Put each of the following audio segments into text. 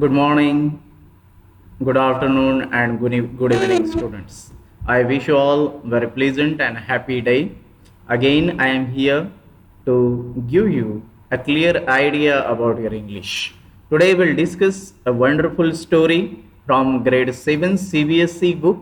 Good morning, good afternoon, and good evening, students. I wish you all very pleasant and happy day. Again, I am here to give you a clear idea about your English. Today, we'll discuss a wonderful story from grade 7 CBSE book,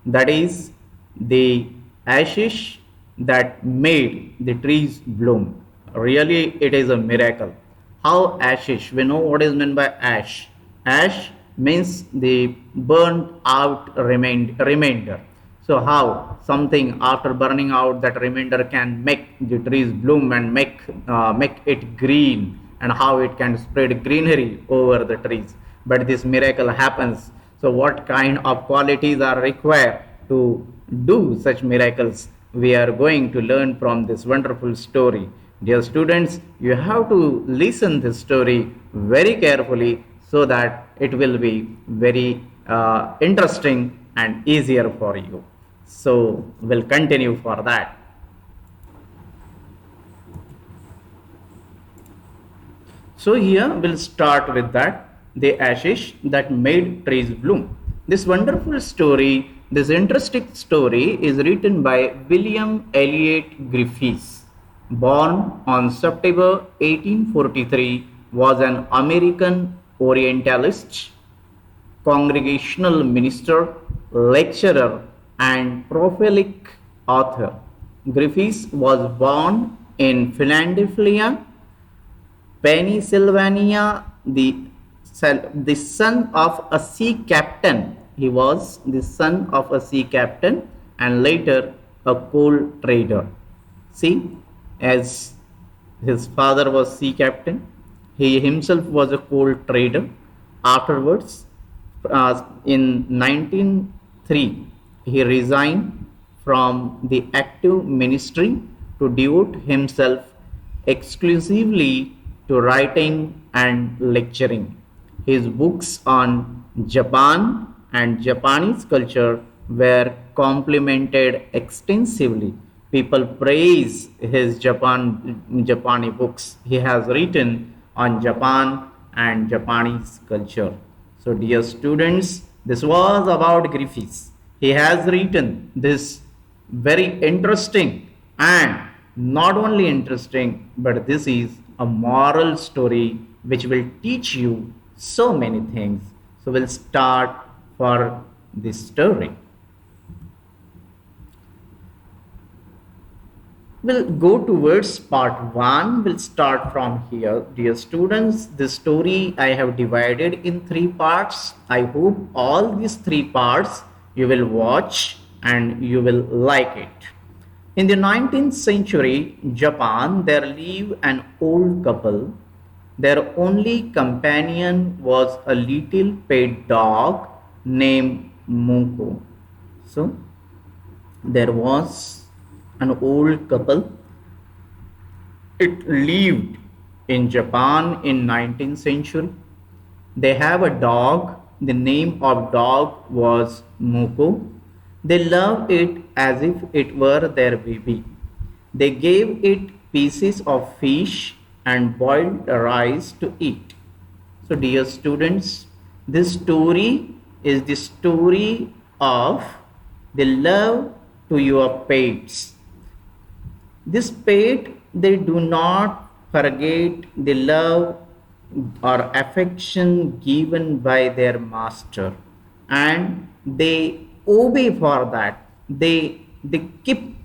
that is the ashes that made the trees bloom. Really, it is a miracle. How ashes? We know what is meant by ash. Ash means the burnt out remainder. So how something after burning out, that remainder can make the trees bloom and make it green, and how it can spread greenery over the trees. But this miracle happens. So what kind of qualities are required to do such miracles? We are going to learn from this wonderful story. Dear students, you have to listen this story very carefully so that it will be very interesting and easier for you. So we'll continue for that. So here we'll start with that, the ashes that made trees bloom. This wonderful story, this interesting story is written by William Elliot Griffiths. Born on September 1843, was an American Orientalist, congregational minister, lecturer, and prolific author. Griffiths was born in Philadelphia, Pennsylvania, the son of a sea captain. He was the son of a sea captain and later a coal trader. See, as his father was sea captain, he himself was a coal trader. Afterwards, in 1903, he resigned from the active ministry to devote himself exclusively to writing and lecturing. His books on Japan and Japanese culture were complimented extensively. People praise his Japani books. He has written on Japan and Japanese culture. So dear students, this was about Griffiths. He has written this very interesting, and not only interesting, but this is a moral story which will teach you so many things. So we'll start for this story. We'll go towards part 1. We'll start from here. Dear students, this story I have divided in 3 parts. I hope all these 3 parts you will watch and you will like it. In the 19th century Japan, there lived an old couple. Their only companion was a little pet dog named Muko. So there was an old couple. It lived in Japan in 19th century. They have a dog. The name of dog was Muko. They loved it as if it were their baby. They gave it pieces of fish and boiled rice to eat. So dear students, this story is the story of the love to your pets. This pet, they do not forget the love or affection given by their master, and they obey for that. They keep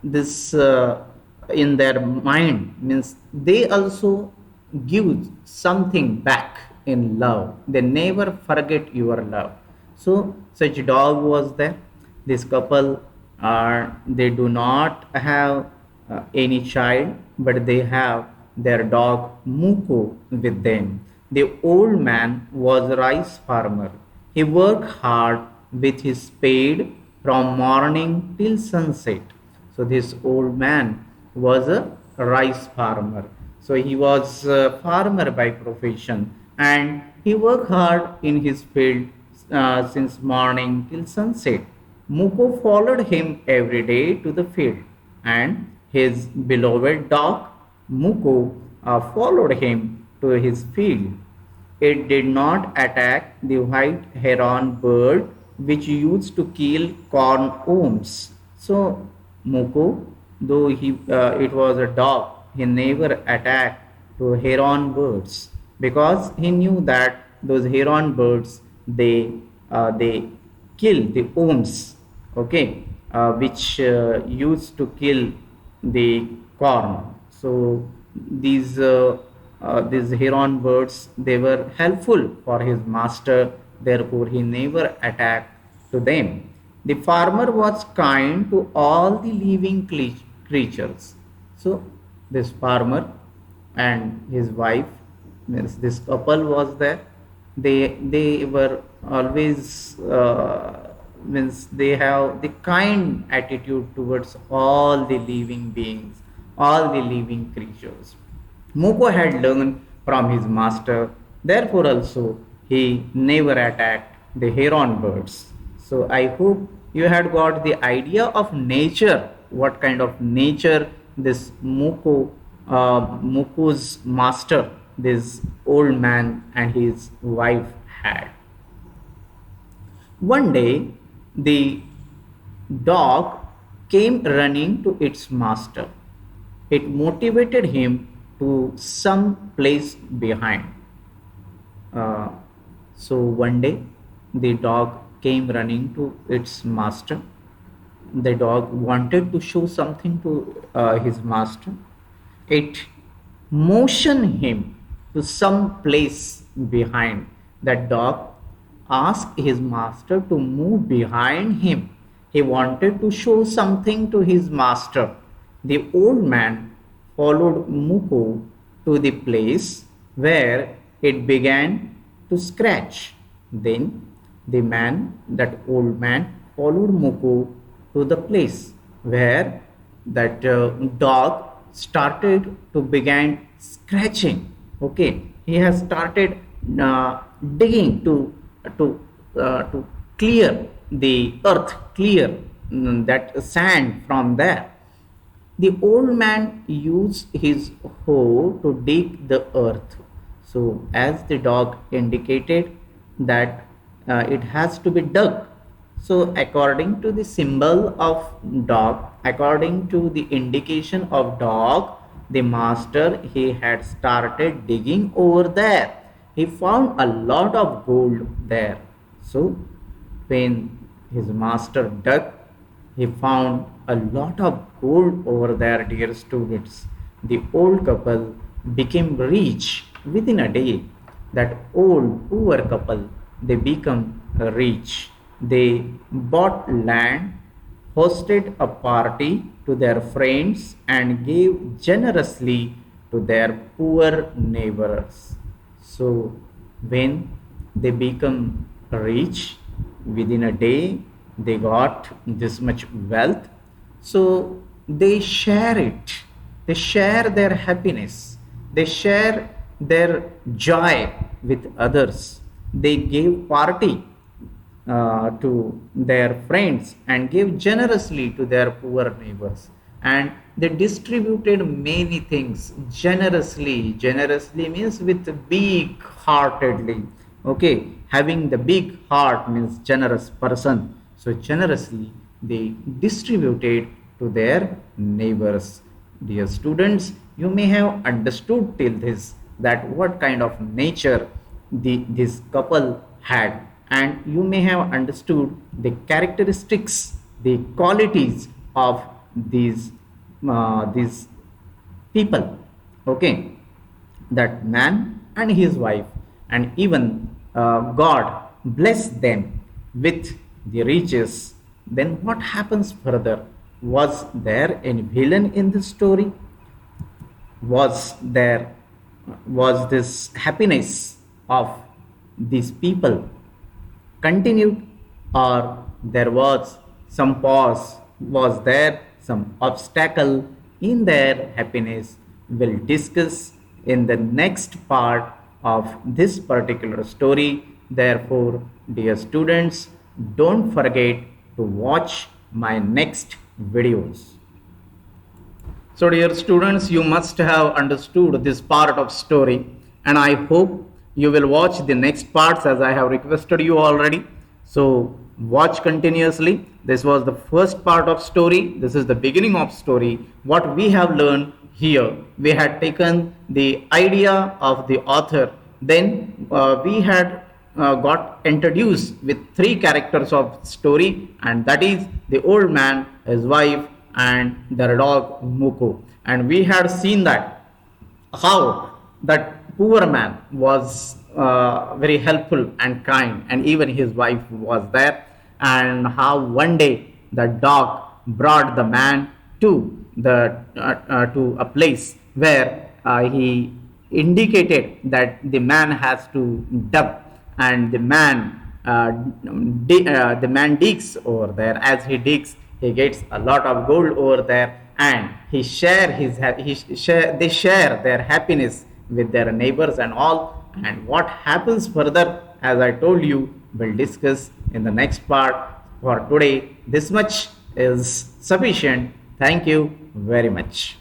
this in their mind, means they also give something back in love. They never forget your love. So such dog was there. This couple they do not have any child, but they have their dog Muko with them. The old man was a rice farmer. He worked hard with his spade from morning till sunset. So this old man was a rice farmer. So he was a farmer by profession, and he worked hard in his field since morning till sunset. Muko followed him every day to the field, and his beloved dog Muko followed him to his field It did not attack the white heron bird which used to kill corn worms. So Moko, though it was a dog, he never attacked to heron birds because he knew that those heron birds they kill the worms, okay, which used to kill the corn. So these heron birds they were helpful for his master. Therefore, he never attacked to them. The farmer was kind to all the living creatures. So this farmer and his wife, means this couple was there. They were always means they have the kind attitude towards all the living beings, all the living creatures. Moko had learned from his master, therefore also he never attacked the heron birds. So I hope you had got the idea of nature, what kind of nature this Moko's master, this old man and his wife had. One day, the dog came running to its master. It motivated him to some place behind. Uh, so one day, the dog came running to its master. The dog wanted to show something to his master. It motioned him to some place behind. That dog asked his master to move behind him. He wanted to show something to his master. The old man followed Muko to the place where it began to scratch. Then that old man, followed Muko to the place where that dog started to begin scratching. Okay, he has started digging to clear the earth, clear that sand from there. The old man used his hoe to dig the earth. So, as the dog indicated that it has to be dug. So, according to the symbol of dog, according to the indication of dog, the master he had started digging over there. He found a lot of gold there. So, when his master dug, he found a lot of gold over there, dear students. The old couple became rich within a day. That old poor couple, they become rich. They bought land, hosted a party to their friends, and gave generously to their poor neighbors. So, when they become rich, within a day they got this much wealth, so they share it, they share their happiness, they share their joy with others. They gave party to their friends and gave generously to their poor neighbors, and they distributed many things generously. Generously means with big heartedly. Okay, having the big heart means generous person. So generously they distributed to their neighbors. Dear students, you may have understood till this that what kind of nature this couple had, and you may have understood the characteristics, the qualities of these people. Okay, that man and his wife, and even God bless them with the riches. Then what happens further? Was there any villain in this story? Was there was this happiness of these people continued, or there was some pause, was there some obstacle in their happiness? We'll discuss in the next part of this particular story. Therefore, dear students, don't forget to watch my next videos. So dear students, you must have understood this part of story, and I hope you will watch the next parts as I have requested you already. So watch continuously. This was the first part of story. This is the beginning of story. What we have learned here, we had taken the idea of the author. Then we had got introduced with three characters of story, and that is the old man, his wife, and their dog Muko. And we had seen that how that poor man was very helpful and kind, and even his wife was there, and how one day the dog brought the man to a place where he indicated that the man has to dub, and the man digs over there. As he digs, he gets a lot of gold over there, and they share their happiness with their neighbors and all. And what happens further, as I told you, we'll discuss in the next part. For today, this much is sufficient. Thank you very much.